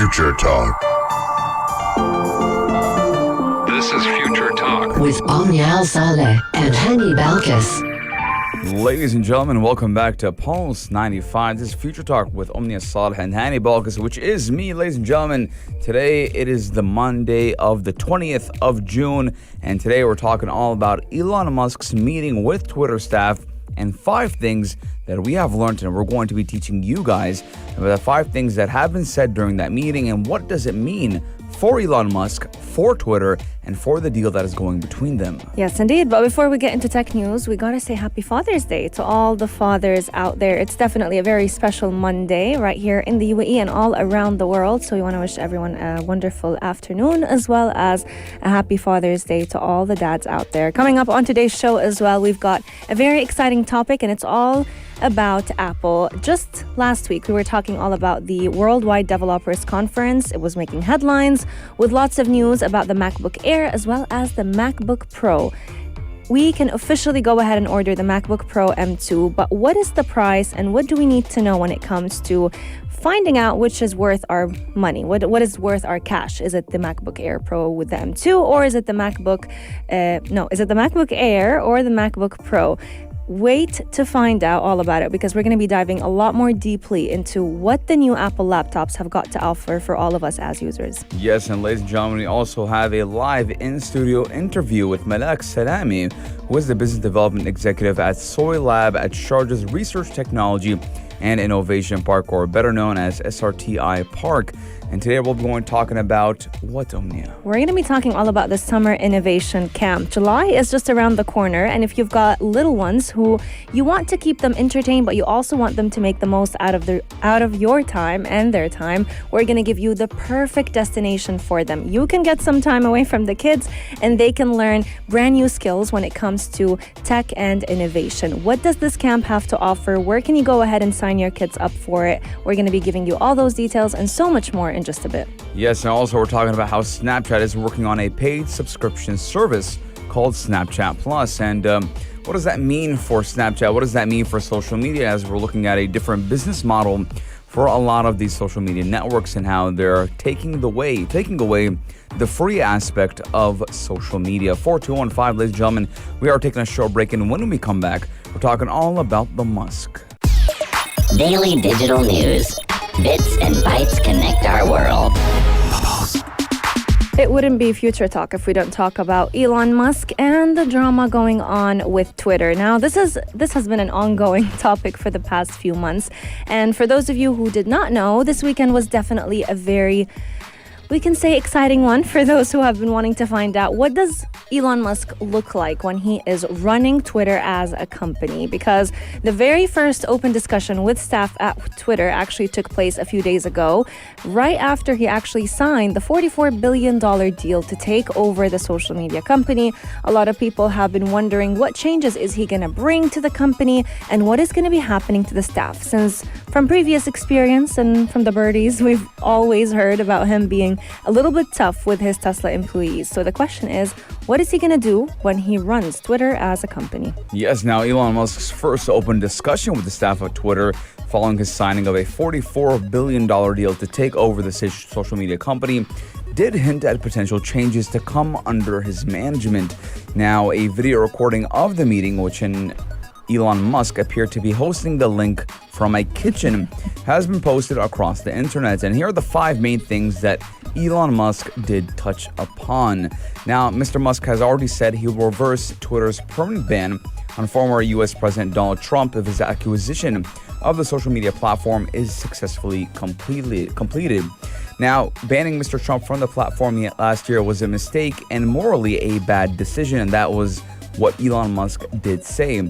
Future Talk. This is Future Talk with Omnial Saleh and Hani Balkis. Ladies and gentlemen, welcome back to Pulse 95. This is Future Talk with Omnia Saleh and Hani Balkis, which is me, ladies and gentlemen. Today, it is the Monday of the 20th of June, and today we're talking all about Elon Musk's meeting with Twitter staff and 5 things that we have learned, and we're going to be teaching you guys about the 5 things that have been said during that meeting and what does it mean for Elon Musk, for Twitter, and for the deal that is going between them. Yes, indeed. But before we get into tech news, we got to say Happy Father's Day to all the fathers out there. It's definitely a very special Monday right here in the UAE and all around the world. So we want to wish everyone a wonderful afternoon, as well as a Happy Father's Day to all the dads out there. Coming up on today's show as well, we've got a very exciting topic, and it's all about Apple. Just last week, we were talking all about the Worldwide Developers Conference. It was making headlines with lots of news about the MacBook Air as well as the MacBook Pro. We can officially go ahead and order the MacBook Pro M2, but what is the price and what do we need to know when it comes to finding out which is worth our money? What is worth our cash? Is it the MacBook Air Pro with the M2, or is it the MacBook Air or the MacBook Pro? Wait to find out all about it, because we're going to be diving a lot more deeply into what the new Apple laptops have got to offer for all of us as users. Yes, and ladies and gentlemen, we also have a live in-studio interview with Malak Salaimeh, who is the business development executive at SoiLAB at Sharjah Research Technology and Innovation Park, or better known as SRTI Park. And today we'll be talking about what, Omnia? We're going to be talking all about the Summer Innovation Camp. July is just around the corner, and if you've got little ones who you want to keep them entertained, but you also want them to make the most out of your time and their time, we're going to give you the perfect destination for them. You can get some time away from the kids, and they can learn brand new skills when it comes to tech and innovation. What does this camp have to offer? Where can you go ahead and sign your kids up for it? We're going to be giving you all those details and so much more in just a bit. Yes, and also we're talking about how Snapchat is working on a paid subscription service called Snapchat Plus. And what does that mean for Snapchat? What does that mean for social media, as we're looking at a different business model for a lot of these social media networks and how they're taking away the free aspect of social media. 4215, ladies and gentlemen, we are taking a short break, and when we come back, we're talking all about the Musk. Daily digital news. Bits and bytes connect our world. It wouldn't be Future Talk if we don't talk about Elon Musk and the drama going on with Twitter. Now, this has been an ongoing topic for the past few months. And for those of you who did not know, this weekend was definitely a very, we can say, exciting one for those who have been wanting to find out what does Elon Musk look like when he is running Twitter as a company, because the very first open discussion with staff at Twitter actually took place a few days ago, right after he actually signed the $44 billion deal to take over the social media company. A lot of people have been wondering what changes is he going to bring to the company and what is going to be happening to the staff, since from previous experience and from the birdies, we've always heard about him being a little bit tough with his Tesla employees. So the question is, what is he going to do when he runs Twitter as a company? Yes, now Elon Musk's first open discussion with the staff of Twitter following his signing of a $44 billion deal to take over the social media company did hint at potential changes to come under his management. Now, a video recording of the meeting, which Elon Musk appeared to be hosting the link from a kitchen, has been posted across the internet. And here are the 5 main things that Elon Musk did touch upon. Now, Mr. Musk has already said he will reverse Twitter's permanent ban on former U.S. President Donald Trump if his acquisition of the social media platform is successfully completed. Now, banning Mr. Trump from the platform last year was a mistake and morally a bad decision, and that was what Elon Musk did say.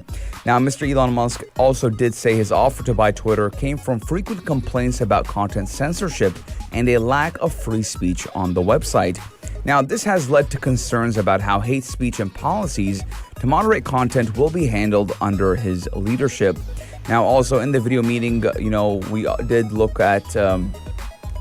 Now, Mr. Elon Musk also did say his offer to buy Twitter came from frequent complaints about content censorship and a lack of free speech on the website. Now, this has led to concerns about how hate speech and policies to moderate content will be handled under his leadership. Now, also in the video meeting, we did look at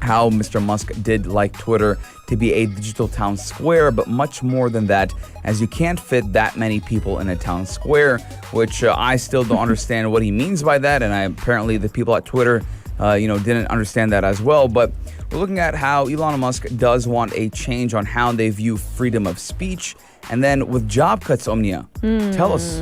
how Mr. Musk did like Twitter to be a digital town square, but much more than that, as you can't fit that many people in a town square, which I still don't understand what he means by that. And apparently the people at Twitter didn't understand that as well. But we're looking at how Elon Musk does want a change on how they view freedom of speech. And then with job cuts, Omnia, tell us.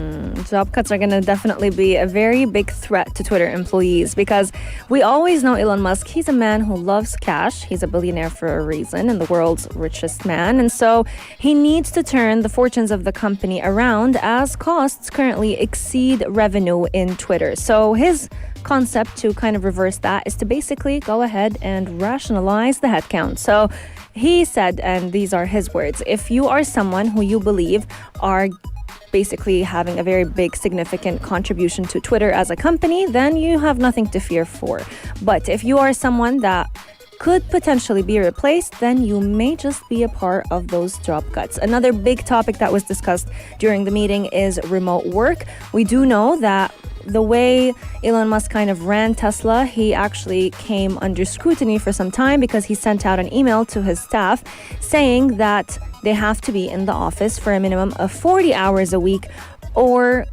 Job cuts are going to definitely be a very big threat to Twitter employees because we always know Elon Musk. He's a man who loves cash. He's a billionaire for a reason and the world's richest man. And so he needs to turn the fortunes of the company around as costs currently exceed revenue in Twitter. So his concept to kind of reverse that is to basically go ahead and rationalize the headcount. So he said, and these are his words, if you are someone who you believe are basically having a very big significant contribution to Twitter as a company, then you have nothing to fear for. But if you are someone that could potentially be replaced, then you may just be a part of those job cuts. Another big topic that was discussed during the meeting is remote work. We do know that the way Elon Musk kind of ran Tesla, he actually came under scrutiny for some time because he sent out an email to his staff saying that they have to be in the office for a minimum of 40 hours a week, or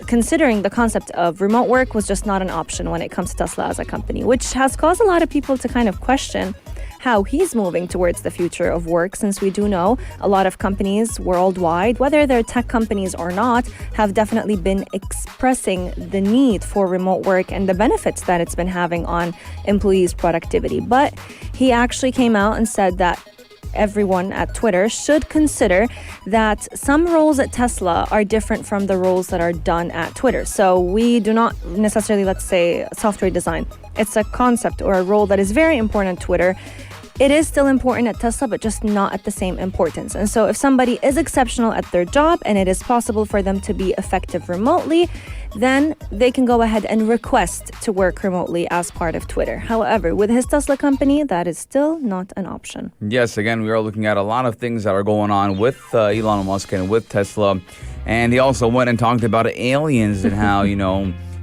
considering the concept of remote work was just not an option when it comes to Tesla as a company, which has caused a lot of people to kind of question how he's moving towards the future of work, since we do know a lot of companies worldwide, whether they're tech companies or not, have definitely been expressing the need for remote work and the benefits that it's been having on employees' productivity. But he actually came out and said that everyone at Twitter should consider that some roles at Tesla are different from the roles that are done at Twitter. So we do not necessarily, let's say, software design. It's a concept or a role that is very important at Twitter. It is still important at Tesla, but just not at the same importance. And so if somebody is exceptional at their job and it is possible for them to be effective remotely, then they can go ahead and request to work remotely as part of Twitter. However, with his Tesla company, that is still not an option. Yes, again, we are looking at a lot of things that are going on with Elon Musk and with Tesla. And he also went and talked about aliens and how,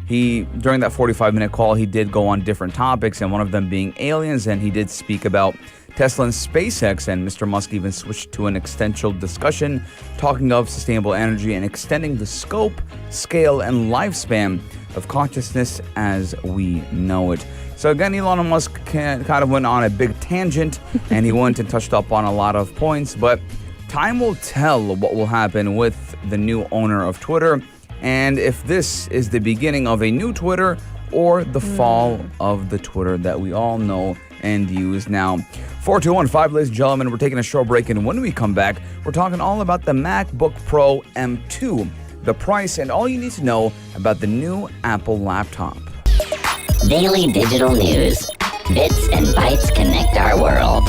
he, during that 45-minute call, he did go on different topics, and one of them being aliens, and he did speak about Tesla and SpaceX, and Mr. Musk even switched to an existential discussion talking of sustainable energy and extending the scope, scale, and lifespan of consciousness as we know it. So again, Elon Musk kind of went on a big tangent, and he went and touched up on a lot of points, but time will tell what will happen with the new owner of Twitter, and if this is the beginning of a new Twitter or the fall of the Twitter that we all know and use now. 4215, ladies and gentlemen, we're taking a short break, and when we come back, we're talking all about the MacBook Pro M2, the price, and all you need to know about the new Apple laptop. Daily digital news. Bits and bytes connect our world.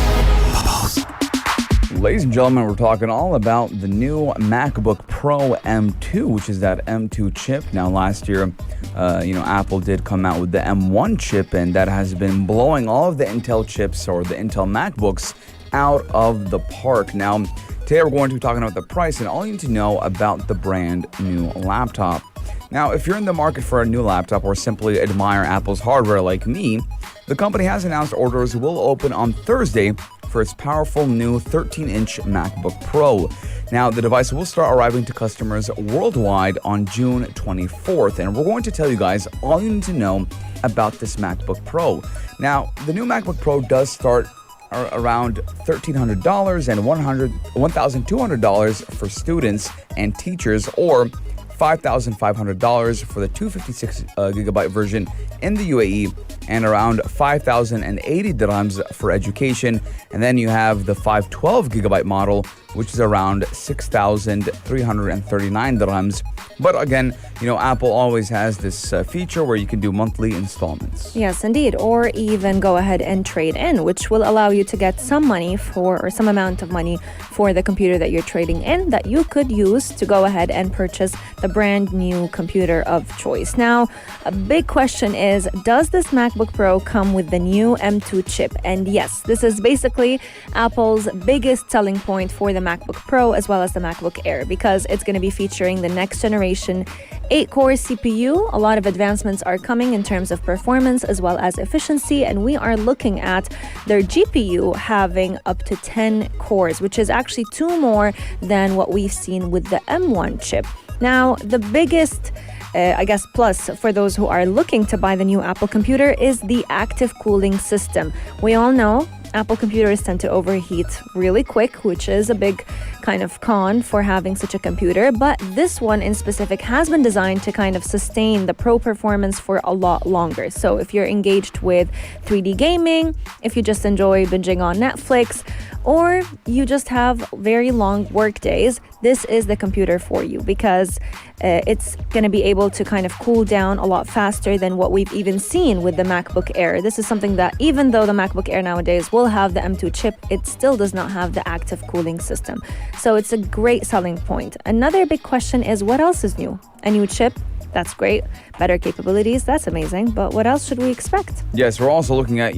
Ladies and gentlemen, we're talking all about the new MacBook Pro M2, which is that M2 chip. Now, last year, Apple did come out with the M1 chip, and that has been blowing all of the Intel chips or the Intel MacBooks out of the park. Now, today we're going to be talking about the price and all you need to know about the brand new laptop. Now, if you're in the market for a new laptop or simply admire Apple's hardware like me, the company has announced orders will open on Thursday for its powerful new 13-inch MacBook Pro. Now, the device will start arriving to customers worldwide on June 24th, and we're going to tell you guys all you need to know about this MacBook Pro. Now, the new MacBook Pro does start around $1,300 and $1,200 for students and teachers, or $5,500 for the 256 gigabyte version in the UAE, and around 5,080 dirhams for education. And then you have the 512 gigabyte model, which is around 6,339 dirhams. But again, Apple always has this feature where you can do monthly installments. Yes, indeed. Or even go ahead and trade in, which will allow you to get some money or some amount of money for the computer that you're trading in that you could use to go ahead and purchase the brand new computer of choice. Now, a big question is, does this MacBook Pro come with the new M2 chip? And yes, this is basically Apple's biggest selling point for the MacBook Pro as well as the MacBook Air, because it's going to be featuring the next generation 8-core CPU. A lot of advancements are coming in terms of performance as well as efficiency, and we are looking at their GPU having up to 10 cores, which is actually 2 more than what we've seen with the M1 chip. Now, the biggest I guess, plus for those who are looking to buy the new Apple computer is the active cooling system. We all know Apple computers tend to overheat really quick, which is a big kind of con for having such a computer. But this one in specific has been designed to kind of sustain the pro performance for a lot longer. So if you're engaged with 3D gaming, if you just enjoy binging on Netflix, or you just have very long work days, this is the computer for you because it's going to be able to kind of cool down a lot faster than what we've even seen with the MacBook Air. This is something that even though the MacBook Air nowadays will have the M2 chip, it still does not have the active cooling system. So it's a great selling point. Another big question is what else is new? A new chip? That's great. Better capabilities, that's amazing. But what else should we expect? Yes, we're also looking at,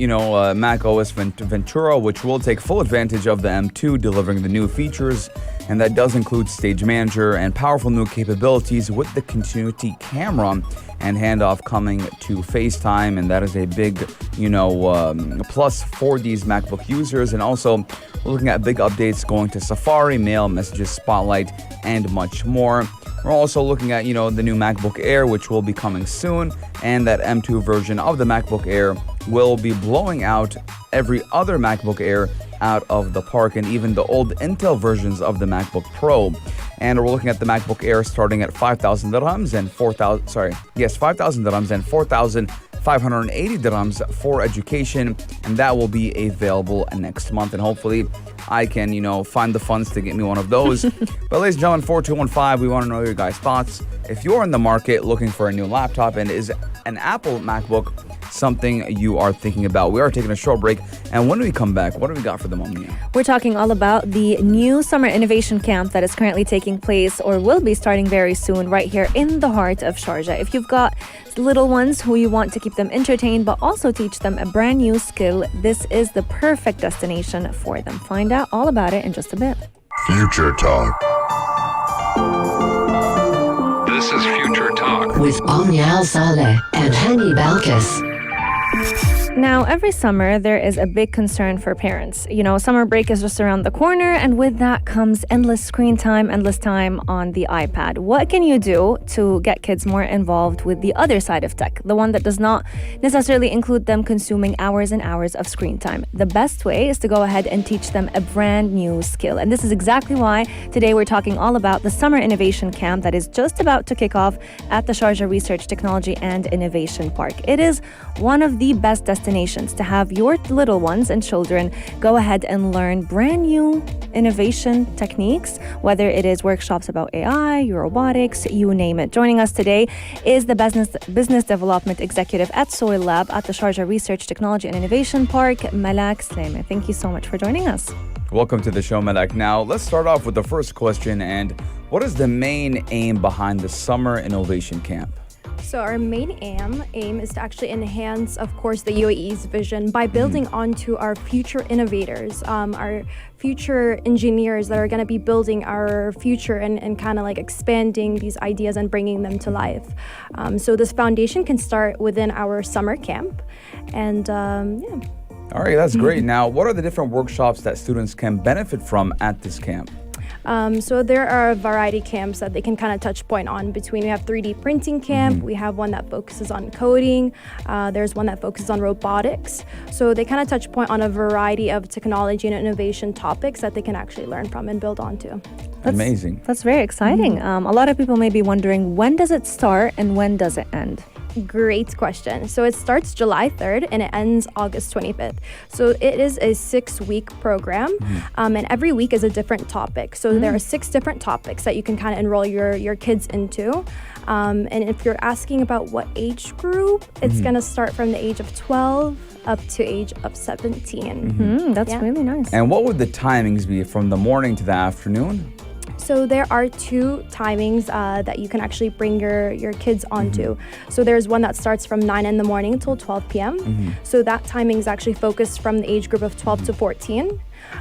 Mac OS Ventura, which will take full advantage of the M2, delivering the new features. And that does include Stage Manager and powerful new capabilities with the continuity camera and handoff coming to FaceTime. And that is a big, plus for these MacBook users. And also, we're looking at big updates going to Safari, Mail, Messages, Spotlight, and much more. We're also looking at, the new MacBook Air, which will be coming soon, and that M2 version of the MacBook Air will be blowing out every other MacBook Air out of the park, and even the old Intel versions of the MacBook Pro. And we're looking at the MacBook Air starting at 5,000 dirhams and 5,000 dirhams and 4,580 dirhams for education, and that will be available next month. And hopefully I can, find the funds to get me one of those. But ladies and gentlemen, 4215, we want to know your guys' thoughts. If you're in the market looking for a new laptop, and is an Apple MacBook something you are thinking about? We are taking a short break, and when we come back, what do we got for the moment? We're talking all about the new summer innovation camp that is currently taking place or will be starting very soon right here in the heart of Sharjah. If you've got little ones who you want to keep them entertained but also teach them a brand new skill, this is the perfect destination for them. Find out all about it in just a bit. Future Talk. This is Future Talk with Omnial Saleh and Hani Balkis. Now, every summer, there is a big concern for parents. Summer break is just around the corner, and with that comes endless screen time, endless time on the iPad. What can you do to get kids more involved with the other side of tech, the one that does not necessarily include them consuming hours and hours of screen time? The best way is to go ahead and teach them a brand new skill. And this is exactly why today we're talking all about the Summer Innovation Camp that is just about to kick off at the Sharjah Research, Technology and Innovation Park. It is one of the best destinations to have your little ones and children go ahead and learn brand new innovation techniques, whether it is workshops about AI, robotics, you name it. Joining us today is the business development executive at SoiLAB at the Sharjah Research, Technology and Innovation Park, Malak Salaimeh. Thank you so much for joining us. Welcome to the show, Malak. Now, let's start off with the first question. And what is the main aim behind the Summer Innovation Camp? So our main aim is to actually enhance, of course, the UAE's vision by building onto our future innovators, our future engineers that are going to be building our future and kind of like expanding these ideas and bringing them to life. So this foundation can start within our summer camp. And All right, that's great. Now, what are the different workshops that students can benefit from at this camp? So there are a variety camps that they can kind of touch point on between. We have 3D printing camp, we have one that focuses on coding, there's one that focuses on robotics. So they kind of touch point on a variety of technology and innovation topics that they can actually learn from and build onto. Amazing. That's very exciting. A lot of people may be wondering, when does it start and when does it end? Great question. So it starts July 3rd and it ends August 25th. So it is a 6-week program, and every week is a different topic. So there are 6 different topics that you can kind of enroll your kids into. And if you're asking about what age group, it's going to start from the age of 12 up to age of 17. That's really nice. And what would the timings be from the morning to the afternoon? So there are 2 timings that you can actually bring your kids onto. So there's one that starts from 9 in the morning until 12 p.m. So that timing is actually focused from the age group of 12 to 14.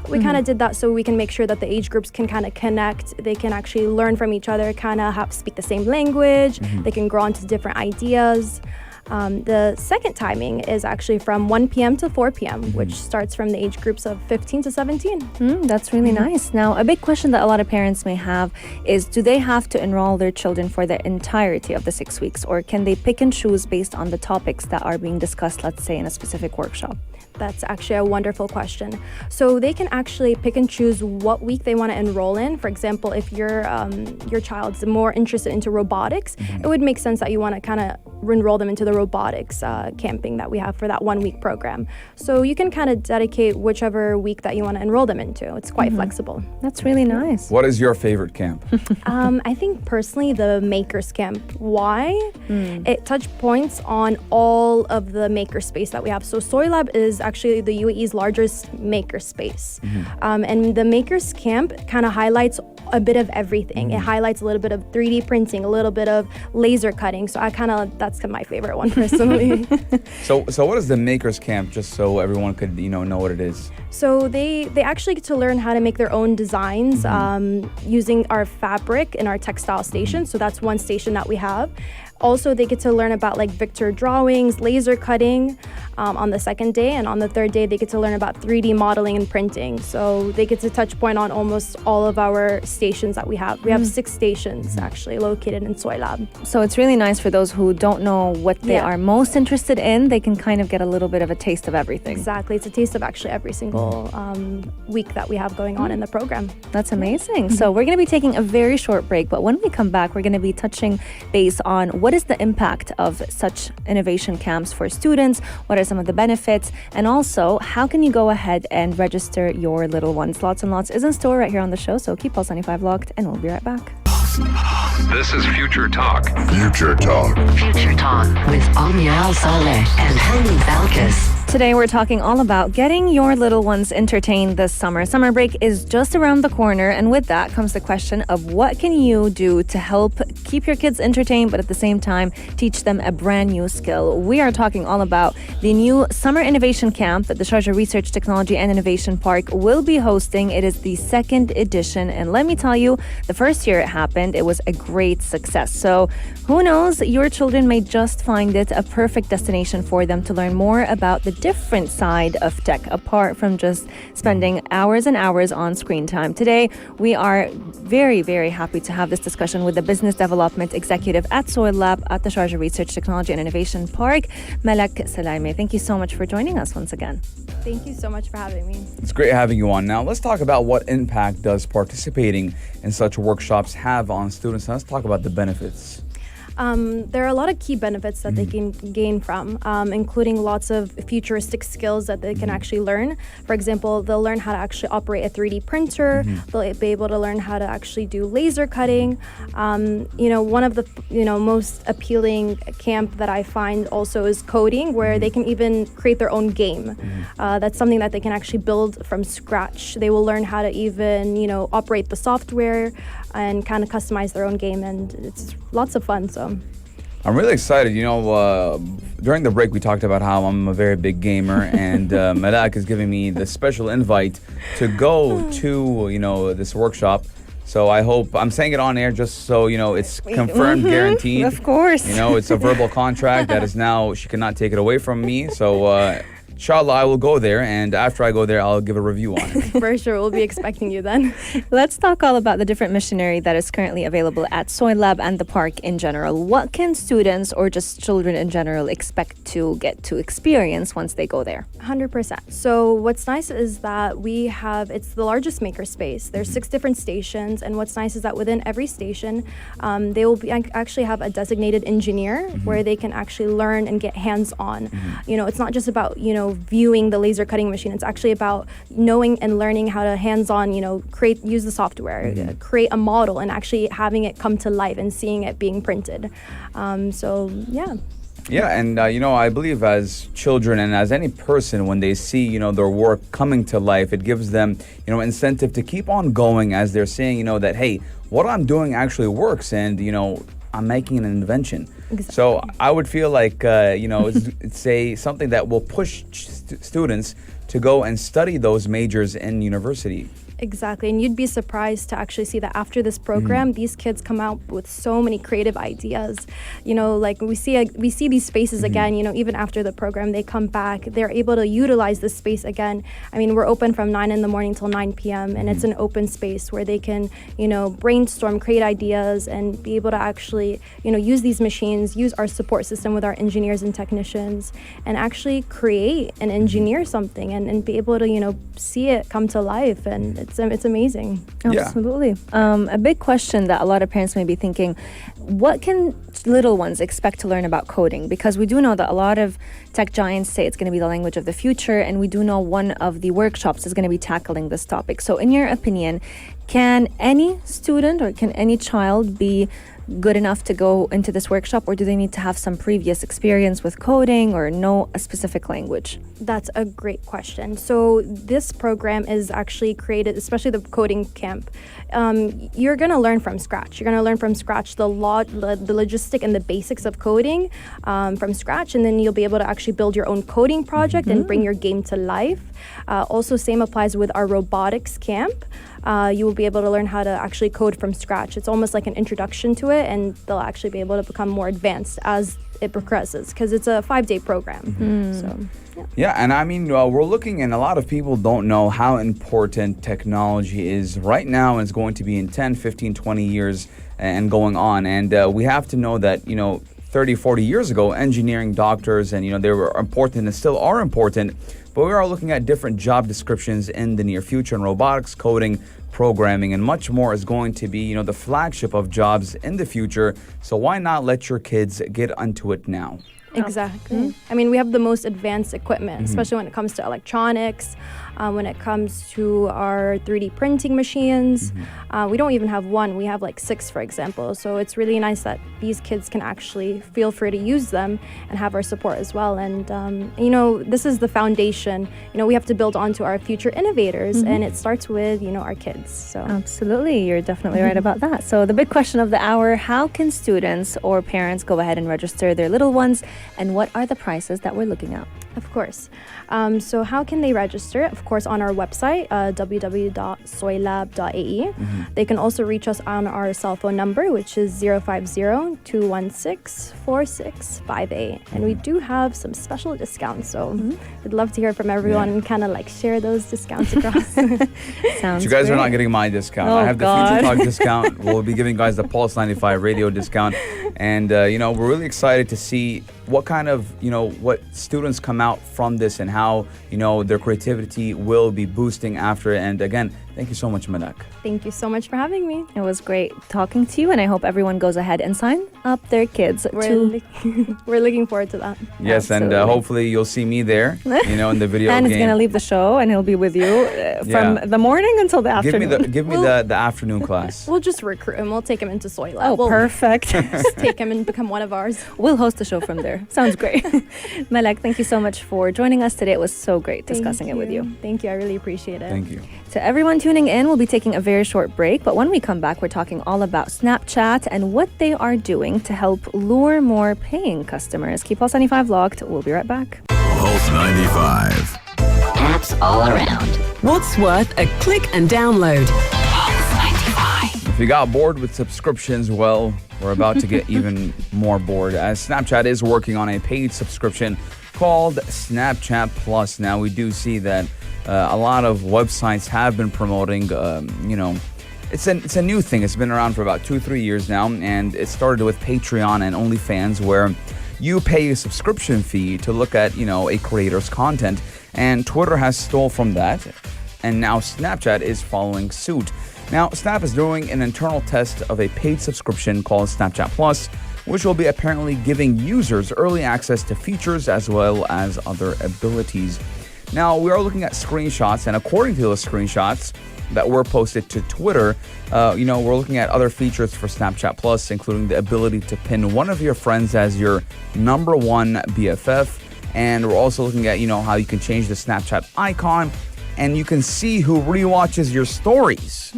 We kind of did that so we can make sure that the age groups can kind of connect. They can actually learn from each other, kind of speak the same language. They can grow into different ideas. The second timing is actually from 1 p.m. to 4 p.m., which starts from the age groups of 15 to 17. That's really nice. Now, a big question that a lot of parents may have is, do they have to enroll their children for the entirety of the 6 weeks, or can they pick and choose based on the topics that are being discussed, let's say, in a specific workshop? That's actually a wonderful question. So they can actually pick and choose what week they want to enroll in. For example, if your child's more interested into robotics, it would make sense that you want to kind of enroll them into the robotics camping that we have for that 1 week program. So you can kind of dedicate whichever week that you want to enroll them into. It's quite flexible. That's really nice. What is your favorite camp? I think personally the Makers Camp. Why? It touch points on all of the maker space that we have. So SoiLAB is actually the UAE's largest maker space. And the Makers Camp kind of highlights a bit of everything. It highlights a little bit of 3D printing, a little bit of laser cutting. So that's my favorite one personally. So what is the Makers Camp, just so everyone could know what it is? So they actually get to learn how to make their own designs using our fabric in our textile station. So that's one station that we have. Also, they get to learn about like vector drawings, laser cutting on the second day. And on the third day, they get to learn about 3D modeling and printing. So they get to touch point on almost all of our stations that we have. We have 6 stations actually located in SoiLAB. So it's really nice for those who don't know what they are most interested in. They can kind of get a little bit of a taste of everything. Exactly. It's a taste of actually every single week that we have going on in the program. That's amazing. So we're going to be taking a very short break, but when we come back, we're going to be touching base on what is the impact of such innovation camps for students, what are some of the benefits, and also how can you go ahead and register your little ones. Lots and lots is in store right here on the show, so keep Pulse 95 locked and we'll be right back. This is Future Talk. Future Talk with Omnial Saleh and Hani Balkis. Today we're talking all about getting your little ones entertained this summer. Summer break is just around the corner, and with that comes the question of what can you do to help keep your kids entertained but at the same time teach them a brand new skill. We are talking all about the new Summer Innovation Camp that the Sharjah Research, Technology and Innovation Park will be hosting. It is the 2nd edition, and let me tell you, the first year it happened, it was a great success. So who knows, your children may just find it a perfect destination for them to learn more about the different side of tech, apart from just spending hours and hours on screen time. Today, we are very, very happy to have this discussion with the Business Development Executive at SoiLAB at the Sharjah Research, Technology and Innovation Park, Malak Salaimeh. Thank you so much for joining us once again. Thank you so much for having me. It's great having you on. Now, let's talk about what impact does participating in such workshops have on students. Let's talk about the benefits. There are a lot of key benefits that they can gain from, including lots of futuristic skills that they can actually learn. For example, they'll learn how to actually operate a 3D printer. They'll be able to learn how to actually do laser cutting. One of the most appealing camp that I find also is coding, where they can even create their own game. That's something that they can actually build from scratch. They will learn how to even operate the software and kind of customize their own game, and it's lots of fun. So I'm really excited. During the break, we talked about how I'm a very big gamer, and Malak is giving me the special invite to go to, this workshop. So I hope, I'm saying it on air just so, it's confirmed, guaranteed. Of course. It's a verbal contract that is now, she cannot take it away from me. So, inshallah, I will go there, and after I go there, I'll give a review on it. For sure, we'll be expecting you then. Let's talk all about the different machinery that is currently available at SoiLAB and the park in general. What can students or just children in general expect to get to experience once they go there? 100%. So what's nice is that it's the largest maker space. There's 6 different stations, and what's nice is that within every station, they will actually have a designated engineer where they can actually learn and get hands-on. It's not just about, viewing the laser cutting machine. It's actually about knowing and learning how to hands-on, use the software, create a model, and actually having it come to life and seeing it being printed. Yeah, and I believe as children and as any person, when they see their work coming to life, it gives them incentive to keep on going, as they're seeing that, hey, what I'm doing actually works, and I'm making an invention. Exactly. So I would feel like it's something that will push students to go and study those majors in university. Exactly, and you'd be surprised to actually see that after this program, these kids come out with so many creative ideas. Like we see these spaces again. Even after the program, they come back. They're able to utilize this space again. I mean, we're open from 9 in the morning till 9 p.m. and it's an open space where they can, brainstorm, create ideas, and be able to actually, use these machines, use our support system with our engineers and technicians, and actually create and engineer something and be able to, see it come to life. And it's amazing. Absolutely. A big question that a lot of parents may be thinking, what can little ones expect to learn about coding? Because we do know that a lot of tech giants say it's going to be the language of the future, and we do know one of the workshops is going to be tackling this topic. So in your opinion, can any student or can any child be good enough to go into this workshop, or do they need to have some previous experience with coding or know a specific language? That's a great question. So this program is actually created, especially the coding camp. You're going to learn from scratch. You're going to learn from scratch the logistic and the basics of coding from scratch, and then you'll be able to actually build your own coding project and bring your game to life. Also, same applies with our robotics camp. You will be able to learn how to actually code from scratch. It's almost like an introduction to it, and they'll actually be able to become more advanced as it progresses, because it's a 5-day program. So, Yeah, and I mean, we're looking, and a lot of people don't know how important technology is right now and is going to be in 10, 15, 20 years and going on. And we have to know that, 30, 40 years ago, engineering, doctors, and, they were important and still are important. But we are looking at different job descriptions in the near future, and robotics, coding, programming, and much more is going to be, the flagship of jobs in the future. So why not let your kids get onto it now? Exactly. I mean, we have the most advanced equipment, especially when it comes to electronics, when it comes to our 3D printing machines. We don't even have one. We have like 6, for example. So it's really nice that these kids can actually feel free to use them and have our support as well. And, this is the foundation. We have to build onto our future innovators, and it starts with, our kids. So Absolutely. You're definitely right about that. So the big question of the hour, how can students or parents go ahead and register their little ones? And what are the prices that we're looking at? Of course. So how can they register? Of course, on our website, www.soilab.ae. They can also reach us on our cell phone number, which is 050-216-4658. And we do have some special discounts. So we'd love to hear from everyone and kind of like share those discounts across. Sounds You guys great. are not getting my discount. Oh, I have the God. Future Talk discount. We'll be giving you guys the Pulse 95 radio discount. And, we're really excited to see what kind of, what students come out from this and how, their creativity will be boosting after it. And again, thank you so much, Malak. Thank you so much for having me. It was great talking to you, and I hope everyone goes ahead and sign up their kids. We're looking forward to that. Yes, and Absolutely. hopefully you'll see me there, in the video And game. he's going to leave the show, and he'll be with you from the morning until the afternoon. Give me the afternoon class. We'll just recruit him. We'll take him into SoiLAB. Oh, We'll perfect. just take him and become one of ours. We'll host the show from there. Sounds great. Malak, thank you so much for joining us today. It was so great discussing it with you. Thank you. I really appreciate it. Thank you. To everyone tuning in, we'll be taking a very short break, but when we come back, we're talking all about Snapchat and what they are doing to help lure more paying customers. Keep Pulse 95 locked. We'll be right back. Pulse 95. Apps all around. What's worth a click and download? Pulse 95. If you got bored with subscriptions, well, we're about to get even more bored, as Snapchat is working on a paid subscription called Snapchat Plus. Now, we do see that a lot of websites have been promoting, it's a new thing. It's been around for about 2-3 years now, and it started with Patreon and OnlyFans, where you pay a subscription fee to look at, a creator's content. And Twitter has stole from that, and now Snapchat is following suit. Now, Snap is doing an internal test of a paid subscription called Snapchat Plus, which will be apparently giving users early access to features as well as other abilities. Now, we are looking at screenshots, and according to those screenshots that were posted to Twitter, we're looking at other features for Snapchat Plus, including the ability to pin one of your friends as your number one BFF. And we're also looking at, how you can change the Snapchat icon, and you can see who rewatches your stories.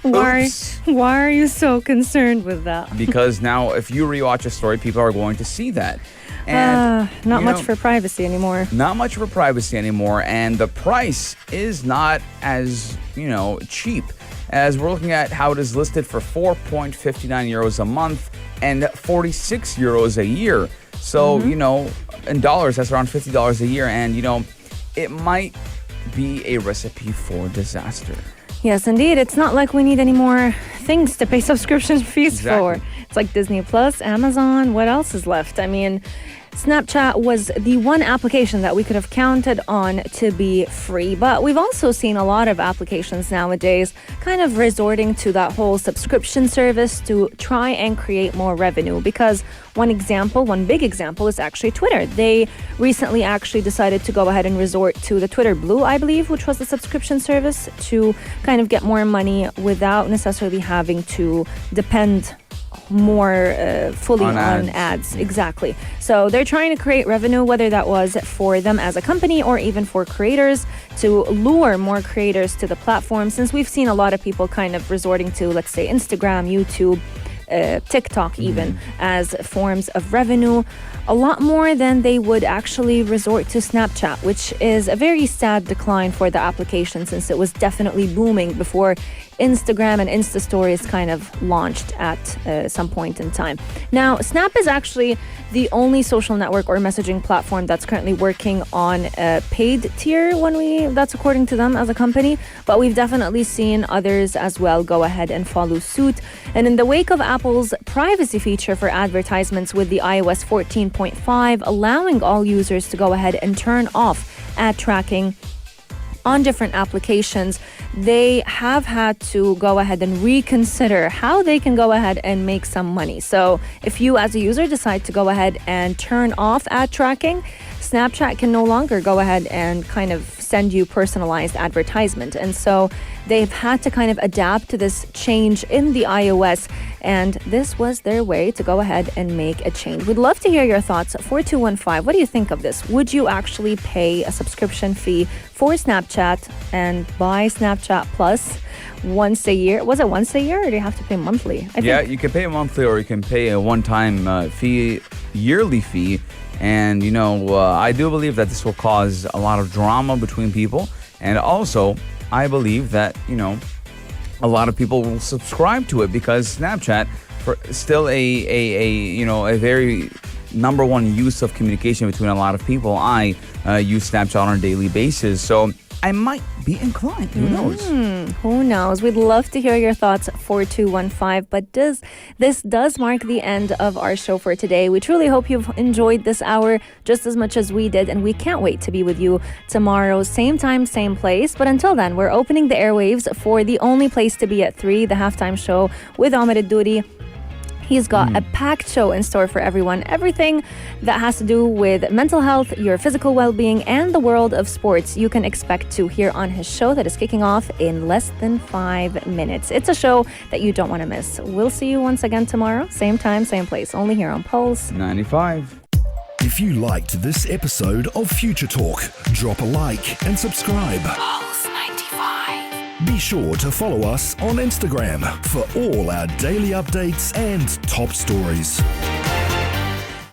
Why are you so concerned with that? Because now if you rewatch a story, people are going to see that. And Not you much know, for privacy anymore. Not much for privacy anymore, and the price is not as, cheap, as we're looking at how it is listed for 4.59 euros a month and 46 euros a year. So, in dollars, that's around $50 a year, and, it might be a recipe for disaster. Yes, indeed. It's not like we need any more things to pay subscription fees Exactly. for. It's like Disney Plus, Amazon. What else is left? I mean, Snapchat was the one application that we could have counted on to be free. But we've also seen a lot of applications nowadays kind of resorting to that whole subscription service to try and create more revenue. Because one big example is actually Twitter. They recently actually decided to go ahead and resort to the Twitter Blue, I believe, which was the subscription service, to kind of get more money without necessarily having to depend more fully on ads. Exactly. So they're trying to create revenue, whether that was for them as a company or even for creators, to lure more creators to the platform, since we've seen a lot of people kind of resorting to, let's say, Instagram, YouTube, TikTok even, as forms of revenue, a lot more than they would actually resort to Snapchat, which is a very sad decline for the application, since it was definitely booming before Instagram and Insta Stories kind of launched at some point in time. Now, Snap is actually the only social network or messaging platform that's currently working on a paid tier that's according to them as a company, but we've definitely seen others as well go ahead and follow suit. And in the wake of Apple's privacy feature for advertisements with the iOS 14.5 allowing all users to go ahead and turn off ad tracking on different applications, they have had to go ahead and reconsider how they can go ahead and make some money. So if you as a user decide to go ahead and turn off ad tracking, Snapchat can no longer go ahead and kind of send you personalized advertisement. And so they've had to kind of adapt to this change in the iOS, and this was their way to go ahead and make a change. We'd love to hear your thoughts. 4215, what do you think of this? Would you actually pay a subscription fee for Snapchat and buy Snapchat Plus once a year? Was it once a year, or do you have to pay monthly? You can pay monthly, or you can pay a one-time yearly fee. And, I do believe that this will cause a lot of drama between people. And also, I believe that, a lot of people will subscribe to it, because Snapchat still a very number one use of communication between a lot of people. I use Snapchat on a daily basis, so I might be inclined. Who knows? Who knows? We'd love to hear your thoughts. 4215. But this does mark the end of our show for today. We truly hope you've enjoyed this hour just as much as we did, and we can't wait to be with you tomorrow, same time, same place. But until then, we're opening the airwaves for the only place to be at 3, the halftime show with Ahmed Al-Douri. He's got a packed show in store for everyone. Everything that has to do with mental health, your physical well-being, and the world of sports you can expect to hear on his show that is kicking off in less than 5 minutes. It's a show that you don't want to miss. We'll see you once again tomorrow, same time, same place, only here on Pulse 95. If you liked this episode of Future Talk, drop a like and subscribe. Pulse 95. Be sure to follow us on Instagram for all our daily updates and top stories.